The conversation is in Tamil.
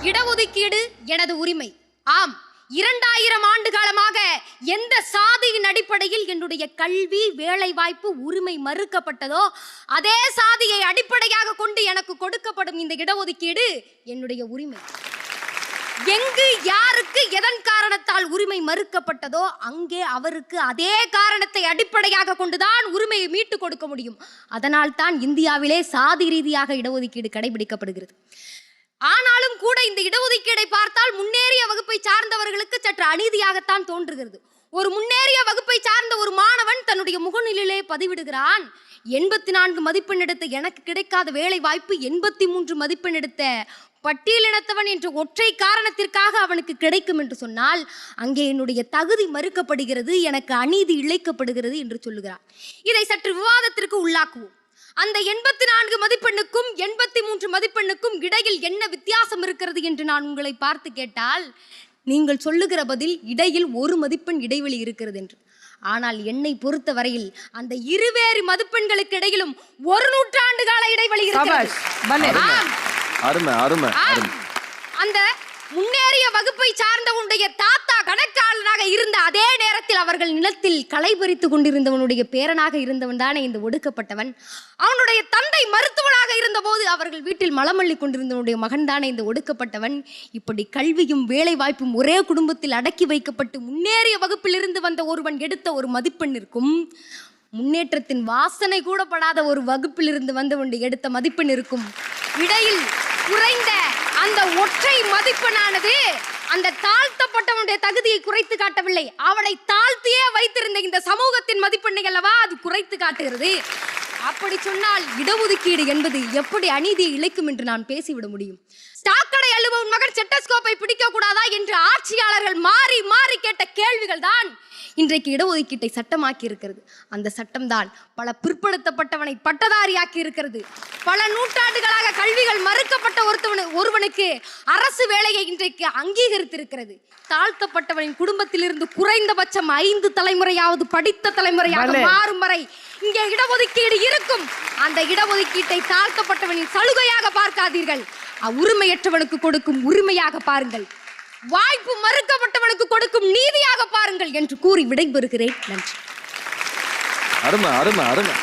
இடஒதுக்கீடு எனது உரிமை. ஆம், 2000 ஆண்டு காலமாக எந்த சாதியின் அடிப்படையில் என்னுடைய கல்வி வேலைவாய்ப்பு உரிமை மறுக்கப்பட்டதோ அதே சாதியை அடிப்படையாக கொண்டு எனக்கு கொடுக்கப்படும் இந்த இடஒதுக்கீடு என்னுடைய உரிமை. எங்கு யாருக்கு எதன் காரணத்தால் உரிமை மறுக்கப்பட்டதோ அங்கே அவருக்கு அதே காரணத்தை அடிப்படையாக கொண்டுதான் உரிமையை மீட்டு கொடுக்க முடியும். அதனால் தான் இந்தியாவிலே சாதி ரீதியாக இடஒதுக்கீடு கடைபிடிக்கப்படுகிறது. ஆனாலும் கூட இந்த இடஒதுக்கீடை பார்த்தால் முன்னேறிய வகுப்பை சார்ந்தவர்களுக்கு சற்று அநீதியாகத்தான் தோன்றுகிறது. ஒரு முன்னேறிய வகுப்பை சார்ந்த ஒரு மாணவன் தன்னுடைய முகநூலிலே பதிவிடுகிறான், 84 மதிப்பெண் எடுத்த எனக்கு கிடைக்காத வேலை வாய்ப்பு 83 மதிப்பெண் எடுத்த பட்டியலினத்தவன் என்ற ஒற்றை காரணத்திற்காக அவனுக்கு கிடைக்கும் என்று சொன்னால் அங்கே என்னுடைய தகுதி மறுக்கப்படுகிறது, எனக்கு அநீதி இழைக்கப்படுகிறது என்று சொல்லுகிறார். இதை சற்று விவாதத்திற்கு உள்ளாக்குவோம். அந்த 84 மதிப்பெண்ணுக்கும் 83 மதிப்பெண்ணுக்கும் இடையில் என்ன வித்தியாசம் இருக்கிறது என்று நான் உங்களை பார்த்து கேட்டால் நீங்கள் சொல்லுகிற பதில் இடையில் 1 மதிப்பெண் இடைவெளி இருக்கிறது என்று. ஆனால் என்னை பொறுத்த வரையில் அந்த இருவேறு மதிப்பெண்களுக்கு இடையிலும் 1 நூற்றாண்டு கால இடைவெளி இருக்கிறது. அந்த முன்னேறிய வகுப்பை சார்ந்தவனுடைய தாத்தா கணக்காளனாக இருந்த அதே நேரத்தில் அவர்கள் நிலத்தில் களை பறித்து கொண்டிருந்தவனுடைய பேரனாக இருந்தவன் தானே இந்த ஒடுக்கப்பட்டவன். அவனுடைய தந்தை மருத்துவனாக இருந்த போது அவர்கள் வீட்டில் மலமள்ளி கொண்டிருந்தவனுடைய மகன் தானே இந்த ஒடுக்கப்பட்டவன். இப்படி கல்வியும் வேலை வாய்ப்பும் ஒரே குடும்பத்தில் அடக்கி வைக்கப்பட்டு முன்னேறிய வகுப்பில் இருந்து வந்த ஒருவன் எடுத்த ஒரு மதிப்பெண்ணிற்கும் முன்னேற்றத்தின் வாசனை கூட படாத ஒரு வகுப்பில் இருந்து வந்தவனுடைய எடுத்த மதிப்பெண்ணிற்கும் இடையில் குறைந்த அந்த ஒற்றை மதிப்பெண்ணானது அந்த தாழ்த்தப்பட்டவனுடைய தகுதியை குறைத்து காட்டவில்லை, அவனை தாழ்த்தியே வைத்திருந்த இந்த சமூகத்தின் மதிப்பெண்ணை அல்லவா அது குறைத்து காட்டுகிறது. அப்படி சொன்னால் இடஒதுக்கீடு என்பது எப்படி அநீதியை இழைக்கும் என்று நான் பேசிவிட முடியும்? ஸ்டாக்கடை அள்ளுபவன் மகன் செட்டஸ்கோப்பை பிடிக்க கூடாதா என்று ஆட்சியாளர்கள் மாறி மாறி கேட்ட கேள்விகள் தான் இன்றைக்கு இடஒதுக்கீட்டை சட்டமாக்கி இருக்கிறது. அந்த சட்டம் தான் பல பிற்படுத்தப்பட்டவனை பட்டதாரியாக்கி இருக்கிறது. பல நூற்றாண்டுகளாக கல்விகள் மறுக்கப்பட்ட ஒருவனுக்கு அரசு வேலையை இன்றைக்கு அங்கீகரித்திருக்கிறது. தாழ்த்தப்பட்டவனின் குடும்பத்திலிருந்து குறைந்தபட்சம் 5 தலைமுறையாவது படித்த தலைமுறையாக மாறும் வரை இங்கே இடஒதுக்கீடு இருக்கும். அந்த இடஒதுக்கீட்டை தாழ்த்தப்பட்டவனின் சலுகையாக பார்க்காதீர்கள், உரிமையற்றவனுக்கு கொடுக்கும் உரிமையாக பாருங்கள், வாய்ப்பு மறுக்கப்பட்டவனுக்கு கொடுக்கும் நீதியாக பாருங்கள் என்று கூறி விடைபெறுகிறேன். நன்றி. அருமை அருமை அருமை.